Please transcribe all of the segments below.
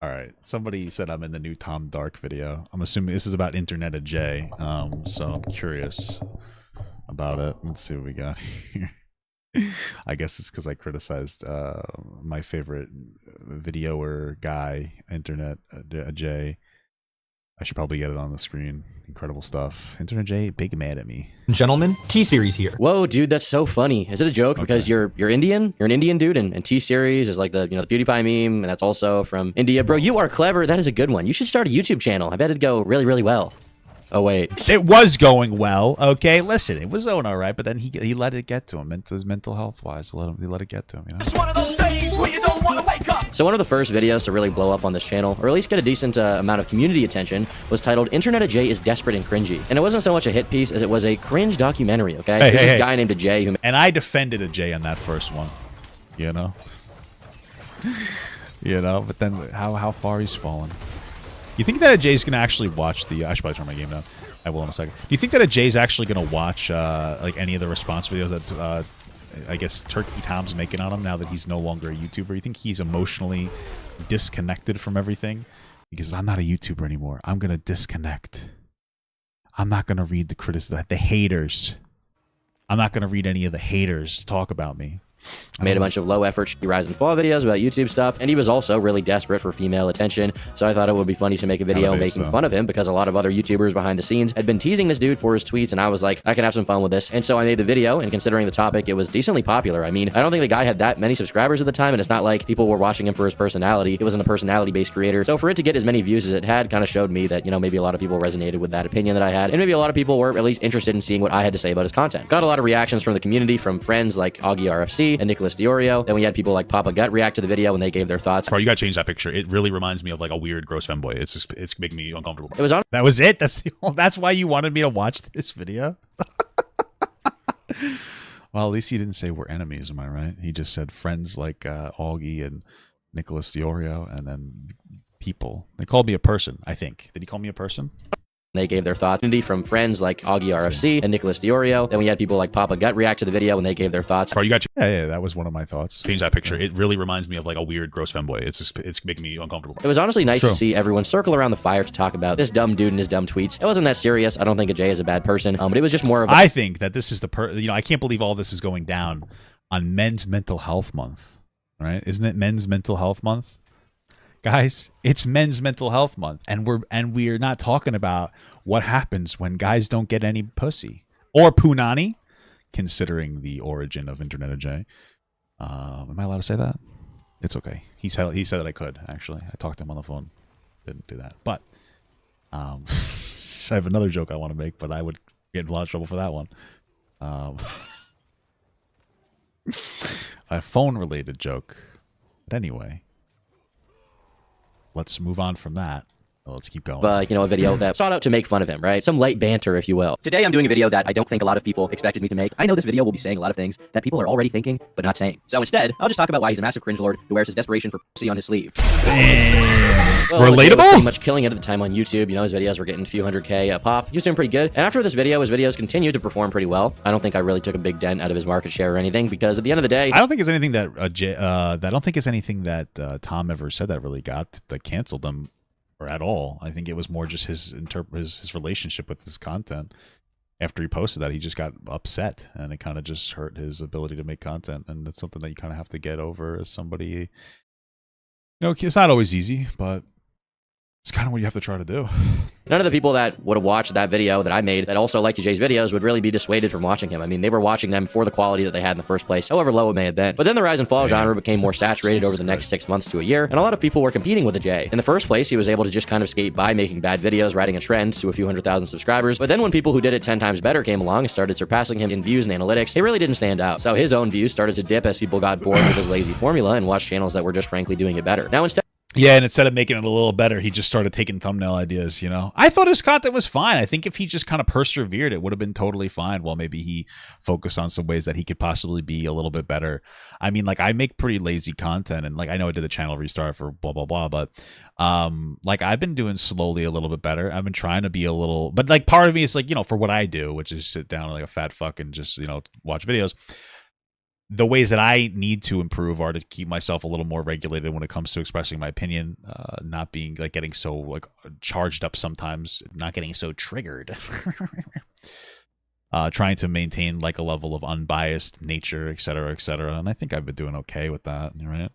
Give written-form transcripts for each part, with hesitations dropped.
All right. Somebody said I'm in the new Tom Dark video. I'm assuming this is about InternetAjay. So I'm curious about it. Let's see what we got here. I guess it's because I criticized my favorite videoer guy, InternetAjay. I should probably get it on the screen. Incredible stuff. InternetAjay, big mad at me. Gentlemen, T-Series here. Whoa, dude, that's so funny. Is it a joke because you're Indian? You're an Indian dude, and T-Series is like the the PewDiePie meme, and that's also from India. Bro, you are clever. That is a good one. You should start a YouTube channel. I bet it'd go really, really well. Oh wait, it was going well. Okay, listen, it was going all right, but then he let it get to him, his mental health wise. He let it get to him. You know. It's one of those days where you don't want to wake up. So one of the first videos to really blow up on this channel, or at least get a decent amount of community attention, was titled "InternetAjay is Desperate and Cringy," and it wasn't so much a hit piece as it was a cringe documentary. Okay, there's this guy named Ajay who, and I defended Ajay on that first one. You know. But then how far he's fallen. You think that Ajay's gonna actually watch the? I should probably turn my game down. I will in a second. Do you think that Ajay's actually gonna watch like any of the response videos that I guess Turkey Tom's making on him now that he's no longer a YouTuber? You think he's emotionally disconnected from everything because I'm not a YouTuber anymore? I'm gonna disconnect. I'm not gonna read the criticism, the haters. I'm not gonna read any of the haters talk about me. made a bunch of low-effort rise and fall videos about YouTube stuff, and he was also really desperate for female attention, so I thought it would be funny to make a video making fun of him because a lot of other YouTubers behind the scenes had been teasing this dude for his tweets, and I was like, I can have some fun with this, and so I made the video, and considering the topic, it was decently popular. I mean, I don't think the guy had that many subscribers at the time, and it's not like people were watching him for his personality. He wasn't a personality-based creator, so for it to get as many views as it had kind of showed me that, you know, maybe a lot of people resonated with that opinion that I had, and maybe a lot of people were at least interested in seeing what I had to say about his content. Got a lot of reactions from the community, from friends like Augie RFC and Nicholas Diorio. Then we had people like Papa Gut react to the video when they gave their thoughts. Bro, you gotta change that picture. It really reminds me of like a weird, gross femboy. It's making me uncomfortable. It was on. That was it. That's why you wanted me to watch this video. Well, at least he didn't say we're enemies. Am I right? He just said friends like Augie and Nicholas Diorio, and then people. They called me a person. I think. Did he call me a person? They gave their thoughts from friends like Augie RFC and Nicholas Diorio. Then we had people like Papa Gut react to the video when they gave their thoughts. Bro, you got yeah, that was one of my thoughts. Change that picture. It really reminds me of like a weird, gross femboy. It's making me uncomfortable. It was honestly nice to see everyone circle around the fire to talk about this dumb dude and his dumb tweets. It wasn't that serious. I don't think Ajay is a bad person, but it was just more of I think that this is I can't believe all this is going down on Men's Mental Health Month, right? Isn't it Men's Mental Health Month? Guys, it's Men's Mental Health Month, and we're not talking about what happens when guys don't get any pussy or punani, considering the origin of InternetAjay. Am I allowed to say that? It's okay. He said that I could. Actually, I talked to him on the phone. Didn't do that, but I have another joke I want to make, but I would get in a lot of trouble for that one. A phone-related joke, but anyway. Let's move on from that. Let's keep going. You know, a video that sought out to make fun of him, right? Some light banter, if you will. Today, I'm doing a video that I don't think a lot of people expected me to make. I know this video will be saying a lot of things that people are already thinking, but not saying. So instead, I'll just talk about why he's a massive cringe lord who wears his desperation for pussy on his sleeve. Well, relatable? Pretty much killing it at the time on YouTube. You know, his videos were getting a few 100K a pop. He was doing pretty good. And after this video, his videos continued to perform pretty well. I don't think I really took a big dent out of his market share or anything, because at the end of the day, I don't think it's anything that Tom ever said that really that canceled him. Or at all. I think it was more just his relationship with his content. After he posted that, he just got upset, and it kind of just hurt his ability to make content. And that's something that you kind of have to get over as somebody. You know, it's not always easy, but it's kind of what you have to try to do. None of the people that would have watched that video that I made that also liked Ajay's videos would really be dissuaded from watching him. I mean, they were watching them for the quality that they had in the first place, however low it may have been. But then the rise and fall genre became more saturated over the next 6 months to a year, and a lot of people were competing with Ajay. In the first place, he was able to just kind of skate by making bad videos, riding a trend to a few 100,000 subscribers. But then when people who did it 10 times better came along and started surpassing him in views and analytics, he really didn't stand out. So his own views started to dip as people got bored with his lazy formula and watched channels that were just frankly doing it better. Now instead, yeah, and instead of making it a little better, he just started taking thumbnail ideas, you know? I thought his content was fine. I think if he just kind of persevered, it would have been totally fine. Well, maybe he focused on some ways that he could possibly be a little bit better. I mean, like, I make pretty lazy content, and, like, I know I did the channel restart for blah, blah, blah, but, like, I've been doing slowly a little bit better. I've been trying to be a little, but, like, part of me is, like, you know, for what I do, which is sit down like a fat fuck and just, you know, watch videos. the ways that I need to improve are to keep myself a little more regulated when it comes to expressing my opinion, not being like getting so like charged up sometimes, not getting so triggered. Trying to maintain like a level of unbiased nature, et cetera, et cetera. And I think I've been doing okay with that, right?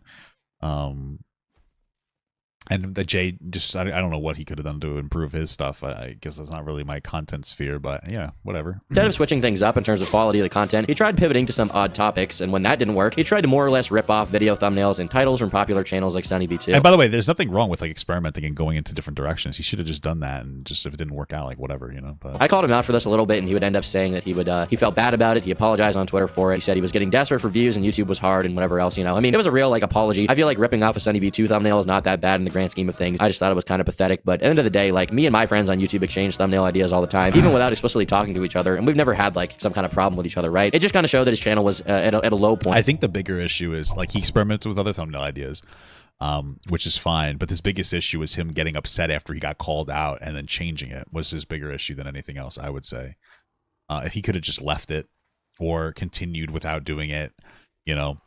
And the Jay just, I don't know what he could have done to improve his stuff. I guess that's not really my content sphere, but yeah, whatever. Instead of switching things up in terms of quality of the content, he tried pivoting to some odd topics, and when that didn't work, he tried to more or less rip off video thumbnails and titles from popular channels like SunnyV2. And by the way, there's nothing wrong with like experimenting and going into different directions. He should have just done that, and just if it didn't work out, like whatever, you know. But I called him out for this a little bit, and he would end up saying that he felt bad about it. He apologized on Twitter for it. He said he was getting desperate for views, and YouTube was hard, and whatever else, you know. I mean, it was a real like apology. I feel like ripping off a SunnyV2 thumbnail is not that bad in the grand scheme of things. I just thought it was kind of pathetic, but at the end of the day, like me and my friends on YouTube exchange thumbnail ideas all the time, even without explicitly talking to each other, and we've never had like some kind of problem with each other, right? It just kind of showed that his channel was at a low point. I think the bigger issue is like he experimented with other thumbnail ideas, which is fine, but his biggest issue is him getting upset after he got called out and then changing it was his bigger issue than anything else, I would say. If he could have just left it or continued without doing it, you know,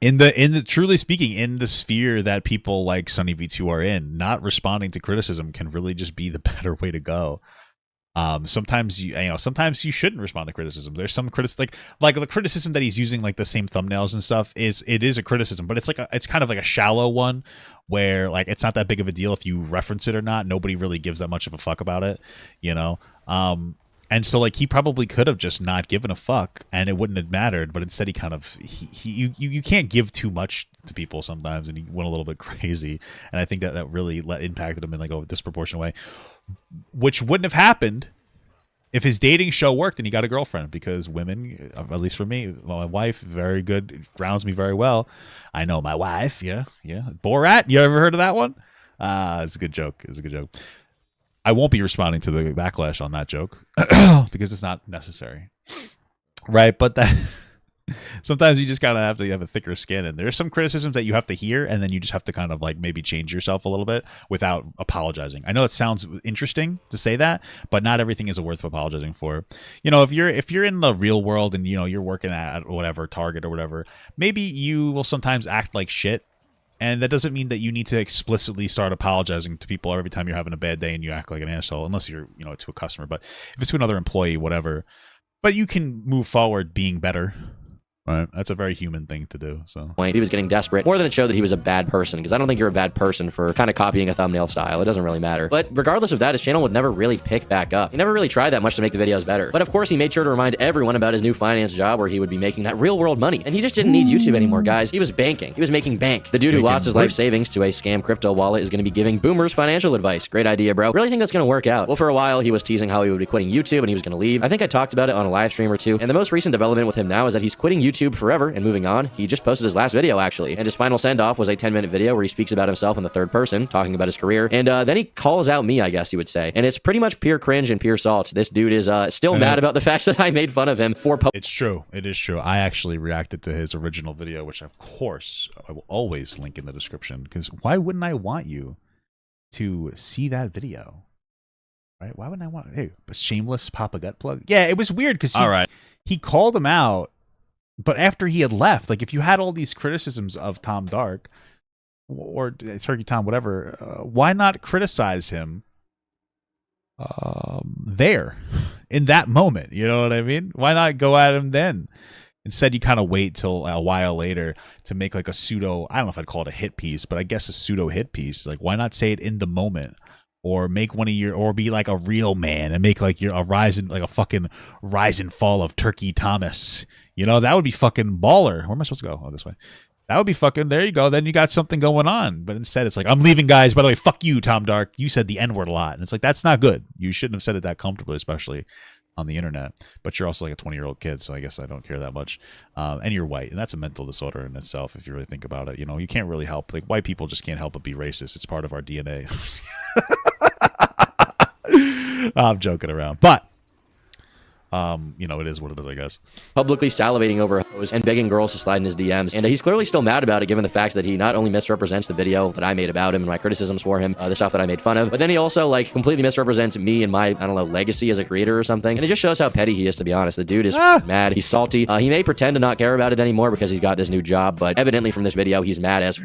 in the truly speaking, in the sphere that people like SunnyV2 are in, not responding to criticism can really just be the better way to go. Sometimes sometimes you shouldn't respond to criticism. There's some like the criticism that he's using, like the same thumbnails and stuff, is a criticism, but it's kind of like a shallow one where like it's not that big of a deal if you reference it or not. Nobody really gives that much of a fuck about it, you know. And so like he probably could have just not given a fuck and it wouldn't have mattered, but instead he kind of you can't give too much to people sometimes, and he went a little bit crazy, and I think that really impacted him in like a disproportionate way, which wouldn't have happened if his dating show worked and he got a girlfriend, because women, at least for me, my wife, very good, grounds me very well. I know my wife, yeah. Borat, you ever heard of that one? It's a good joke. I won't be responding to the backlash on that joke because it's not necessary, right? But that sometimes you just kind of have to have a thicker skin, and there's some criticisms that you have to hear, and then you just have to kind of like maybe change yourself a little bit without apologizing. I know it sounds interesting to say that, but not everything is worth apologizing for. You know, if you're in the real world and you know you're working at whatever Target or whatever, maybe you will sometimes act like shit. And that doesn't mean that you need to explicitly start apologizing to people every time you're having a bad day and you act like an asshole, unless you're, you know, to a customer. But if it's to another employee, whatever. But you can move forward being better. Right. That's a very human thing to do. So he was getting desperate more than it showed that he was a bad person, because I don't think you're a bad person for kind of copying a thumbnail style. It doesn't really matter. But regardless of that, his channel would never really pick back up. He never really tried that much to make the videos better. But of course, he made sure to remind everyone about his new finance job where he would be making that real world money. And he just didn't need YouTube anymore, guys. He was banking. He was making bank. The dude who lost his life savings to a scam crypto wallet is going to be giving boomers financial advice. Great idea, bro. Really think that's going to work out. Well, for a while, he was teasing how he would be quitting YouTube and he was going to leave. I think I talked about it on a live stream or two. And the most recent development with him now is that he's quitting YouTube forever and moving on. He just posted his last video, actually, and his final send-off was a 10-minute video where he speaks about himself in the third person, talking about his career, and then he calls out me, I guess you would say, and it's pretty much pure cringe and pure salt. This dude is still mad about the fact that I made fun of him for It's true. It is true. I actually reacted to his original video, which of course I will always link in the description, because why wouldn't I want you to see that video? Right? Why wouldn't I want a shameless Papa Gut plug? Yeah, it was weird because he called him out. But after he had left, like if you had all these criticisms of Tom Dark or Turkey Tom, whatever, why not criticize him there in that moment? You know what I mean? Why not go at him then? Instead, you kind of wait till a while later to make like a pseudo, I don't know if I'd call it a hit piece, but I guess a pseudo hit piece. Like, why not say it in the moment? Or make one of your, or be like a real man and make like a fucking rise and fall of Turkey Thomas. You know, that would be fucking baller. Where am I supposed to go? Oh, this way. That would be fucking, there you go. Then you got something going on. But instead, it's like, I'm leaving, guys. By the way, fuck you, Tom Dark. You said the N-word a lot. And it's like, that's not good. You shouldn't have said it that comfortably, especially on the internet. But you're also like a 20-year-old kid, so I guess I don't care that much. And you're white. And that's a mental disorder in itself, if you really think about it. You know, you can't really help. Like, white people just can't help but be racist. It's part of our DNA. I'm joking around. But You know, it is what it is, I guess. Publicly salivating over hoes and begging girls to slide in his DMs. And he's clearly still mad about it, given the fact that he not only misrepresents the video that I made about him and my criticisms for him, the stuff that I made fun of, but then he also like completely misrepresents me and my, I don't know, legacy as a creator or something. And it just shows how petty he is, to be honest. The dude is mad. He's salty. He may pretend to not care about it anymore because he's got this new job, but evidently from this video, he's mad as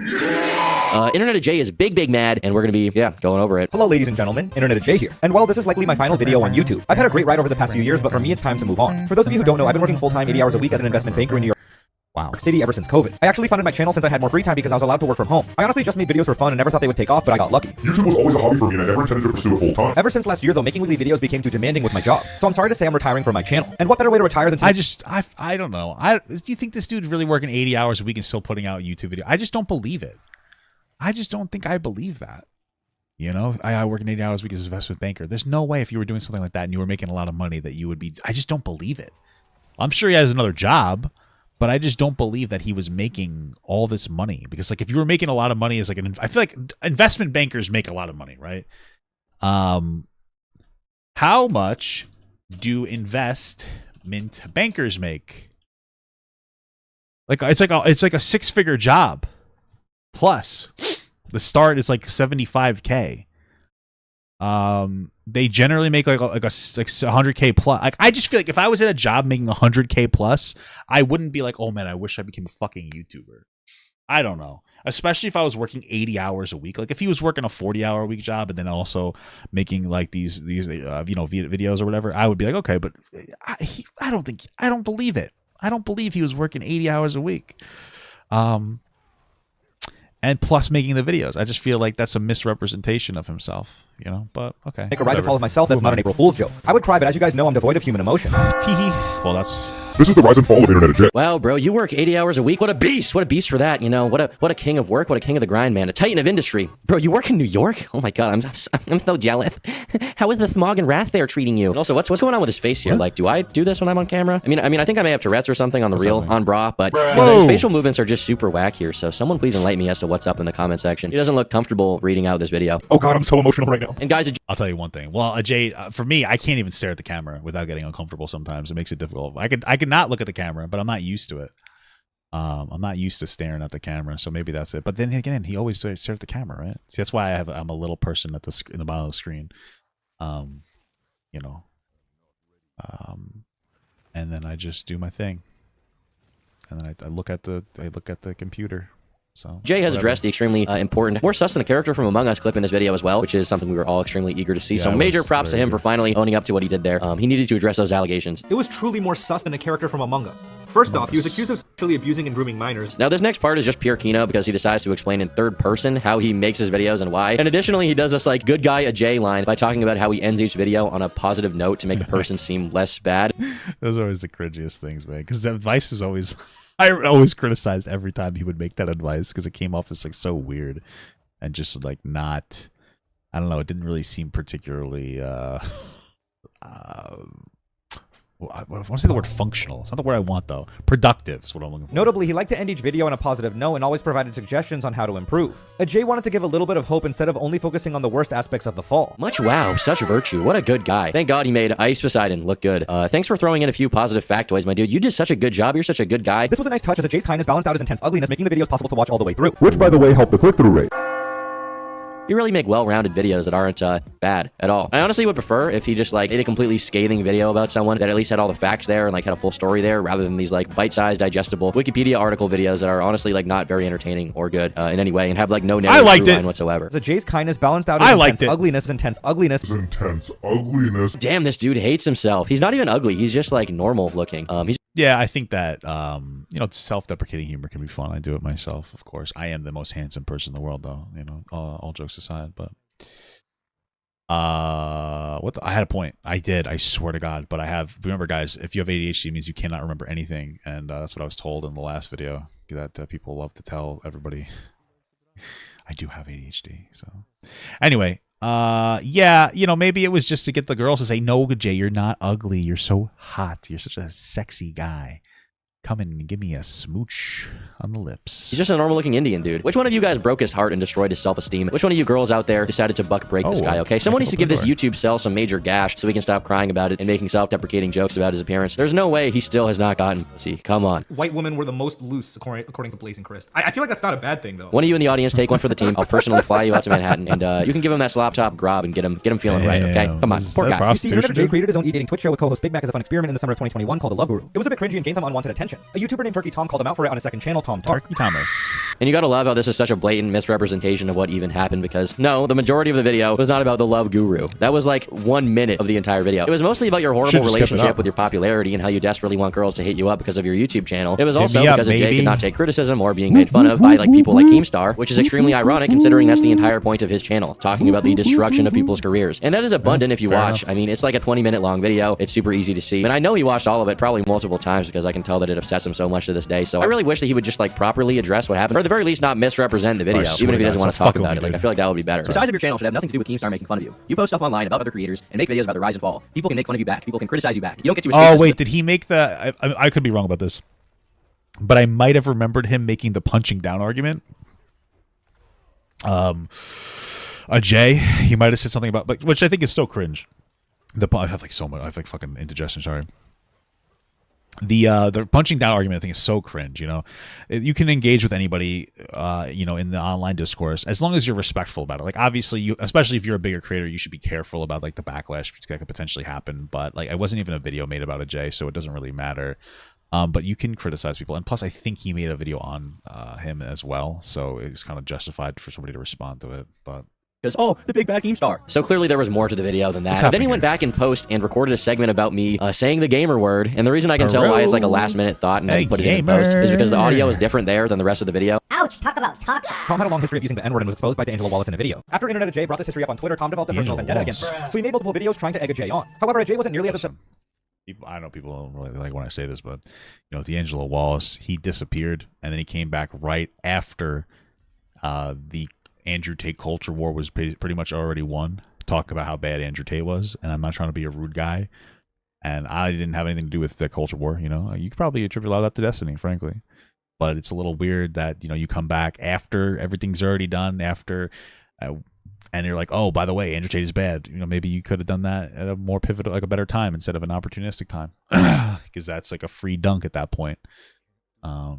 InternetAjay is big mad, and we're gonna be, going over it. Hello, ladies and gentlemen, InternetAjay here. And while this is likely my final video on YouTube, I've had a great ride over the past few years, but for me, it's time to move on. For those of you who don't know, I've been working full-time 80 hours a week as an investment banker in New York City ever since COVID. I actually funded my channel since I had more free time because I was allowed to work from home. I honestly just made videos for fun and never thought they would take off, but I got lucky. YouTube was always a hobby for me and I never intended to pursue it full time. Ever since last year, though, making weekly videos became too demanding with my job. So I'm sorry to say I'm retiring from my channel. And what better way to retire than to— I don't know. Do you think this dude's really working 80 hours a week and still putting out YouTube video? I just don't believe it. I just don't think I believe that. You know, I work in 80 hours a week as an investment banker. There's no way if you were doing something like that and you were making a lot of money that you would be. I just don't believe it. I'm sure he has another job, but I just don't believe that he was making all this money. Because like if you were making a lot of money as like I feel like investment bankers make a lot of money, right? How much do investment bankers make? Like it's like a 6-figure job. Plus, the start is like $75K. They generally make like 100K plus. Like I just feel like if I was at a job making 100K plus, I wouldn't be like, oh man, I wish I became a fucking YouTuber. I don't know. Especially if I was working 80 hours a week. Like if he was working a 40-hour a week job and then also making like these videos or whatever, I would be like, okay, but I don't believe it. I don't believe he was working 80 hours a week. And plus making the videos. I just feel like that's a misrepresentation of himself, you know? But, okay. Make a rise and fall of myself, that's not an April Fool's joke. I would cry, but as you guys know, I'm devoid of human emotion. Teehee. Well, that's... This is the rise and fall of InternetAjay. Wow, bro, you work 80 hours a week. What a beast. What a beast for that, you know? What a king of work. What a king of the grind, man. A titan of industry. Bro, you work in New York? Oh my god, I'm so jealous. How is the smog and wrath there treating you? And also, what's going on with his face here? Like, do I do this when I'm on camera? I mean, I think I may have Tourette's or something on the reel, on bra, but his facial movements are just super whack here. So someone please enlighten me as to what's up in the comment section. He doesn't look comfortable reading out this video. Oh god, I'm so emotional right now. And guys, I'll tell you one thing. Well, Ajay, for me, I can't even stare at the camera without getting uncomfortable sometimes. It makes it difficult. I could not look at the camera, but I'm not used to it. I'm not used to staring at the camera, so maybe that's it. But then again, he always stares at the camera, right? See, that's why I'm a little person at in the bottom of the screen. You know. And then I just do my thing. And then I look at the computer. So Jay has addressed the extremely important, more sus than a character from Among Us clip in this video as well, which is something we were all extremely eager to see. Yeah, so major props to him for finally owning up to what he did there. He needed to address those allegations. It was truly more sus than a character from Among Us. First off, he was accused of sexually abusing and grooming minors. Now this next part is just pure Kino because he decides to explain in third person how he makes his videos and why. And additionally, he does this like good guy Ajay line by talking about how he ends each video on a positive note to make the person seem less bad. Those are always the cringiest things, man. Because the advice is always... I always criticized every time he would make that advice because it came off as like so weird and just like not, I don't know, it didn't really seem particularly I want to say the word functional. It's not the word I want though. Productive is what I'm looking for. Notably, he liked to end each video on a positive note and always provided suggestions on how to improve. Ajay wanted to give a little bit of hope instead of only focusing on the worst aspects of the fall. Much wow, such virtue. What a good guy. Thank God he made Ice Poseidon look good. Thanks for throwing in a few positive factoids, my dude. You did such a good job. You're such a good guy. This was a nice touch as Ajay's kindness balanced out his intense ugliness, making the videos possible to watch all the way through. Which, by the way, helped the click-through rate. You really make well-rounded videos that aren't bad at all. I honestly would prefer if he just like made a completely scathing video about someone that at least had all the facts there and like had a full story there, rather than these like bite-sized, digestible Wikipedia article videos that are honestly like not very entertaining or good in any way and have like no narrative line whatsoever. Ajay's kindness balanced out his intense ugliness. Intense ugliness. Damn, this dude hates himself. He's not even ugly. He's just like normal looking. Yeah, I think that you know, self-deprecating humor can be fun. I do it myself, of course. I am the most handsome person in the world, though. You know, all jokes aside. But I had a point. I did. I swear to God. But I have. Remember, guys, if you have ADHD, it means you cannot remember anything, and that's what I was told in the last video that people love to tell everybody. I do have ADHD. So anyway. Yeah, you know, maybe it was just to get the girls to say, no, Jay, you're not ugly. You're so hot. You're such a sexy guy. come and give me a smooch on the lips. He's just a normal-looking Indian dude. Which one of you guys broke his heart and destroyed his self-esteem? Which one of you girls out there decided to break this guy, okay? Someone needs to give this YouTube cell some major gash so he can stop crying about it and making self-deprecating jokes about his appearance. There's no way he still has not gotten pussy. Come on. White women were the most loose, according to Blazing Chris. I feel like that's not a bad thing, though. One of you in the audience take one for the team. I'll personally fly you out to Manhattan, and you can give him that slop top grab and get him feeling right, okay? Come on, poor guy. You see, InternetAjay created his own e-dating Twitch show with co-host Big Mac as a fun experiment in the summer of 2021 called The Love Guru. It was a bit cringy and gained some unwanted attention. A YouTuber named Turkey Tom called him out for it on his second channel, Tom Talk. Turkey Thomas. And you gotta love how this is such a blatant misrepresentation of what even happened, because no, the majority of the video was not about the love guru. That was like 1 minute of the entire video. It was mostly about your horrible relationship with your popularity and how you desperately want girls to hit you up because of your YouTube channel. It was also because Ajay could not take criticism or being made fun of by like people like Keemstar, which is extremely ironic considering that's the entire point of his channel, talking about the destruction of people's careers. And that is abundant if you watch. I mean, it's like a 20-minute long video. It's super easy to see. And I know he watched all of it probably multiple times because I can tell that it upsets him so much to this day. So I really wish that he would just like properly address what happened, or at the very least not misrepresent the video, even if he doesn't want to talk about it. Like, I feel like that would be better. The size of your channel should have nothing to do with Keemstar making fun of you. You post stuff online about other creators and make videos about the rise and fall. People can make fun of you back. People can criticize you back. You don't get to escape. Oh wait, did he make the? I could be wrong about this, but I might have remembered him making the punching down argument. Ajay, he might have said something about, like, which I think is so cringe. I have like so much. I have like fucking indigestion. Sorry. The punching down argument I think is so cringe. You know, you can engage with anybody, you know, in the online discourse as long as you're respectful about it. Like, obviously, you, especially if you're a bigger creator, you should be careful about like the backlash that could potentially happen. But like, I wasn't even a video made about Ajay, so it doesn't really matter. But you can criticize people, and plus, I think he made a video on him as well, so it was kind of justified for somebody to respond to it. But because, oh, the big bad Keemstar. So clearly there was more to the video than that. Then he went back in post and recorded a segment about me saying the gamer word. And the reason I can tell why it's like a last minute thought and I put it in post is because the audio is different there than the rest of the video. Ouch, talk about toxic. Tom had a long history of using the N-word and was exposed by D'Angelo Wallace in a video. After InternetAjay brought this history up on Twitter, Tom developed a personal vendetta against him. So he made multiple videos trying to egg Ajay on. However, Ajay wasn't nearly as upset. I know people don't really like when I say this, but you know, D'Angelo Wallace, he disappeared and then he came back right after the Andrew Tate culture war was pretty much already won. Talk about how bad Andrew Tate was, and I'm not trying to be a rude guy, and I didn't have anything to do with the culture war. You know, you could probably attribute a lot of that to Destiny, frankly, but it's a little weird that, you know, you come back after everything's already done, after and you're like, oh, by the way, Andrew Tate is bad. You know, maybe you could have done that at a more pivotal, like a better time instead of an opportunistic time, because that's like a free dunk at that point.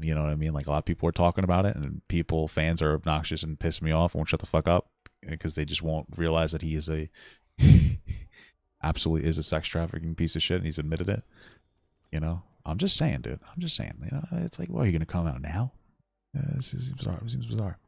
You know what I mean? Like, a lot of people are talking about it, and fans are obnoxious and piss me off, won't shut the fuck up because they just won't realize that he is absolutely is a sex trafficking piece of shit, and he's admitted it. You know, I'm just saying, dude. I'm just saying. You know, it's like, well, are you gonna come out now? This seems bizarre. It seems bizarre.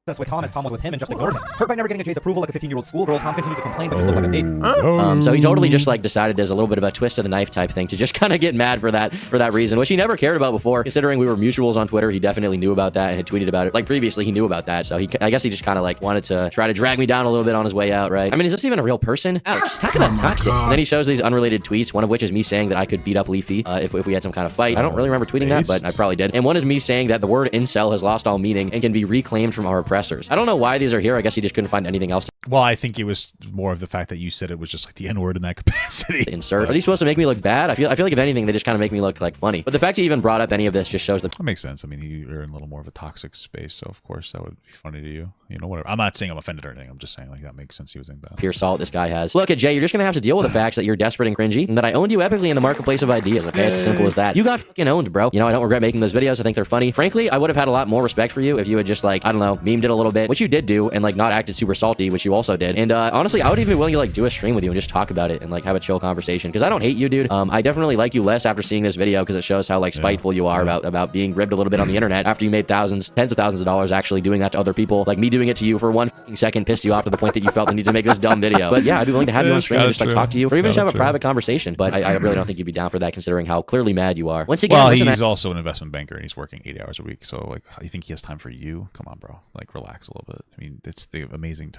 That's with Tom as Tom was with him and just ignored him. Hurt by never getting Ajay's approval like a 15-year-old schoolgirl, Tom continued to complain but just looked like a baby. So he totally just like decided as a little bit of a twist of the knife type thing to just kind of get mad for that reason, which he never cared about before. Considering we were mutuals on Twitter, he definitely knew about that and had tweeted about it. Like, previously, he knew about that, so I guess he just kind of like wanted to try to drag me down a little bit on his way out, right? I mean, is this even a real person? Ouch, talk about toxic. And then he shows these unrelated tweets, one of which is me saying that I could beat up Leafy if we had some kind of fight. I don't really remember tweeting that, but I probably did. And one is me saying that the word incel has lost all meaning and can be reclaimed from our oppressors. I don't know why these are here. I guess he just couldn't find anything else to Well, I think it was more of the fact that you said it was just like the N-word in that capacity. insert. Are these supposed to make me look bad? I feel like if anything, they just kind of make me look like funny. But the fact he even brought up any of this just shows That makes sense. I mean, you're in a little more of a toxic space, so of course that would be funny to you. You know, whatever. I'm not saying I'm offended or anything. I'm just saying, like, that makes sense. He was in that. pure salt this guy has. Look, Jay, you're just gonna have to deal with the facts that you're desperate and cringy, and that I owned you epically in the marketplace of ideas. Okay, it's as simple as that. You got fucking owned, bro. You know, I don't regret making those videos. I think they're funny. Frankly, I would have had a lot more respect for you if you had just, like, I don't know, memed it a little bit, which you did do, and like not acted super salty, which you also did. And honestly, I would even be willing to like do a stream with you and just talk about it and like have a chill conversation, because I don't hate you, dude. I definitely like you less after seeing this video, because it shows how like spiteful you are about being ribbed a little bit on the internet after you made thousands, tens of thousands of dollars actually doing that to other people. Like, me doing it to you for 1 second pissed you off to the point that you felt the need to make this dumb video. But yeah, I'd be willing to have you on stream and just like talk to you, or even just have a private conversation. But I really don't think you'd be down for that, considering how clearly mad you are. Once again, well, he's also an investment banker and he's working 8 hours a week. So like, you think he has time for you? Come on, bro. Like, like relax a little bit. I mean, it's the amazing.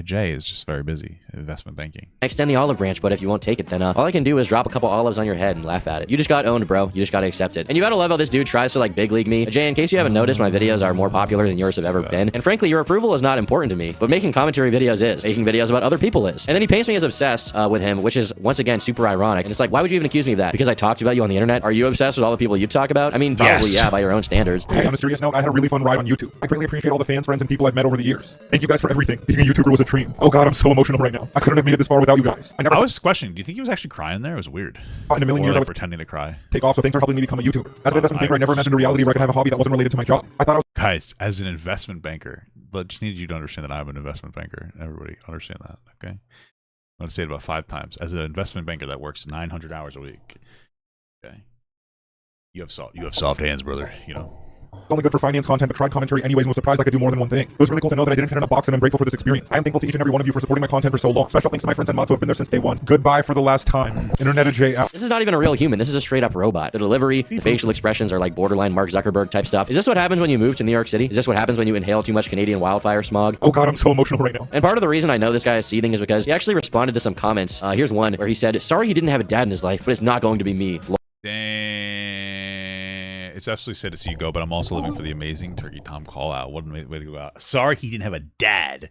Jay is just very busy investment banking. Extend the olive branch, but if you won't take it, then all I can do is drop a couple olives on your head and laugh at it. You just got owned, bro. You just got to accept it. And you got to love how this dude tries to like big league me. Jay, in case you haven't noticed, my videos are more popular than yours have ever been. And frankly, your approval is not important to me, but making commentary videos is. Making videos about other people is. And then he paints me as obsessed with him, which is once again super ironic. And it's like, why would you even accuse me of that? Because I talked about you on the internet? Are you obsessed with all the people you talk about? I mean, probably yeah, by your own standards. Hey, on a serious note, I had a really fun ride on YouTube. I greatly appreciate all the fans, friends, and people I've met over the years. Thank you guys for everything. Being a YouTuber was a dream. Oh god, I'm so emotional right now. I couldn't have made it this far without you guys. I was questioning, do you think he was actually crying there? It was weird. In a million years, I was pretending to cry. Take off, so thanks for helping me become a YouTuber. As an investment banker, I never imagined a reality where I could have a hobby that wasn't related to my job. I thought I was... Guys, as an investment banker, but just need you to understand that I'm an investment banker. Everybody understand that, okay? I'm going to say it about 5 times. As an investment banker that works 900 hours a week, okay? You have soft hands, brother, you know. only good for finance content, but tried commentary anyways and was surprised I could do more than one thing. It was really cool to know that I didn't fit in a box, and I'm grateful for this experience. I am thankful to each and every one of you for supporting my content for so long. Special thanks to my friends and mods who have been there since day one. Goodbye for the last time. InternetAjay out. This is not even a real human. This is a straight up robot. The delivery, the facial expressions are like borderline Mark Zuckerberg type stuff. Is this what happens when you move to New York City? Is this what happens when you inhale too much Canadian wildfire smog? Oh god, I'm so emotional right now. And part of the reason I know this guy is seething is because he actually responded to some comments. Here's one where he said, sorry he didn't have a dad in his life, but it's not going to be me. Damn. It's absolutely sad to see you go, but I'm also living for the amazing Turkey Tom call out. What a way to go out. Sorry he didn't have a dad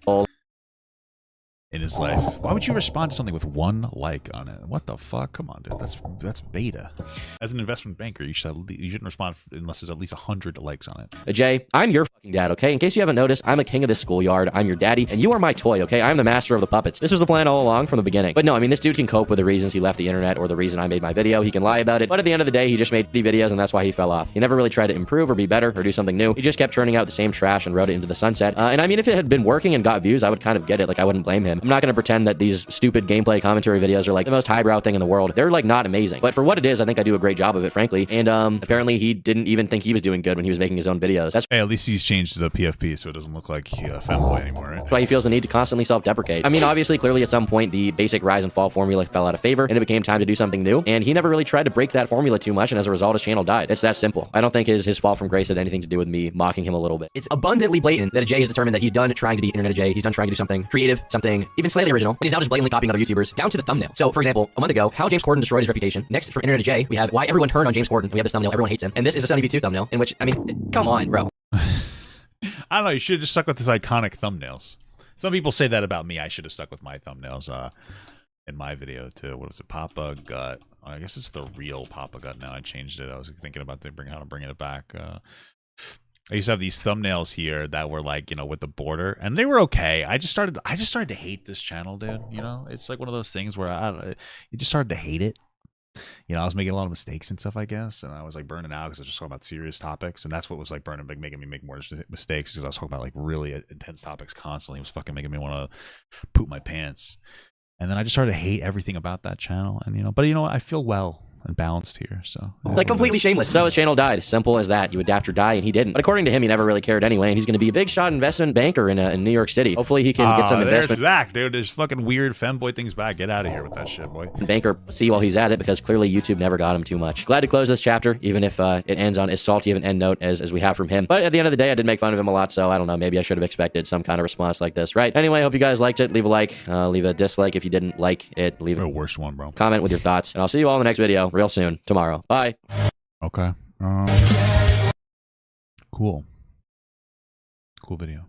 in his life. Why would you respond to something with 1 like on it? What the fuck? Come on, dude. That's beta. As an investment banker, you shouldn't respond unless there's at least 100 likes on it. Jay, I'm your fucking dad, okay? In case you haven't noticed, I'm a king of this schoolyard. I'm your daddy, and you are my toy, okay? I'm the master of the puppets. This was the plan all along from the beginning. But no, I mean, this dude can cope with the reasons he left the internet or the reason I made my video. He can lie about it, but at the end of the day, he just made videos, and that's why he fell off. He never really tried to improve or be better or do something new. He just kept churning out the same trash and rode it into the sunset. And I mean, if it had been working and got views, I would kind of get it. Like, I wouldn't blame him. I'm not going to pretend that these stupid gameplay commentary videos are like the most highbrow thing in the world. They're like not amazing, but for what it is, I think I do a great job of it, frankly. And apparently he didn't even think he was doing good when he was making his own videos. That's hey, at least he's changed the PFP so it doesn't look like a fanboy anymore, right? why he feels the need to constantly self-deprecate. I mean, obviously, clearly at some point the basic rise and fall formula fell out of favor and it became time to do something new. And he never really tried to break that formula too much, and as a result, his channel died. It's that simple. I don't think his fall from grace had anything to do with me mocking him a little bit. It's abundantly blatant that Jay has determined that he's done trying to be InternetAjay. He's done trying to do something creative, something even slightly original, and he's now just blatantly copying other YouTubers down to the thumbnail. So, for example, a month ago, how James Corden destroyed his reputation. Next, from InternetAjay, we have why everyone turned on James Corden. And we have this thumbnail, everyone hates him. And this is a 70v2 thumbnail, in which, I mean, come on, bro. I don't know. You should have just stuck with his iconic thumbnails. Some people say that about me. I should have stuck with my thumbnails in my video too. What was it? Papa Gut. I guess it's the real Papa Gut now. I changed it. I was thinking about bringing it back. I used to have these thumbnails here that were like, you know, with the border, and they were okay. I just started to hate this channel, dude. You know, it's like one of those things where you just started to hate it. You know, I was making a lot of mistakes and stuff, I guess, and I was like burning out because I was just talking about serious topics, and that's what was like making me make more mistakes because I was talking about like really intense topics constantly. It was fucking making me want to poop my pants, and then I just started to hate everything about that channel. And but I feel well and balanced here, so like completely shameless. So his channel died. Simple as that. You adapt or die, and he didn't. But according to him, he never really cared anyway, and he's going to be a big shot investment banker in New York City. Hopefully, he can get some investment. There's back, dude. There's fucking weird femboy things back. Get out of here with that shit, boy. Banker, see while he's at it, because clearly YouTube never got him too much. Glad to close this chapter, even if it ends on as salty of an end note as we have from him. But at the end of the day, I did make fun of him a lot, so I don't know. Maybe I should have expected some kind of response like this, right? Anyway, I hope you guys liked it. Leave a like, leave a dislike if you didn't like it. Leave the worst one, bro. Comment with your thoughts, and I'll see you all in the next video real soon tomorrow. Bye. Okay. Cool. Cool video.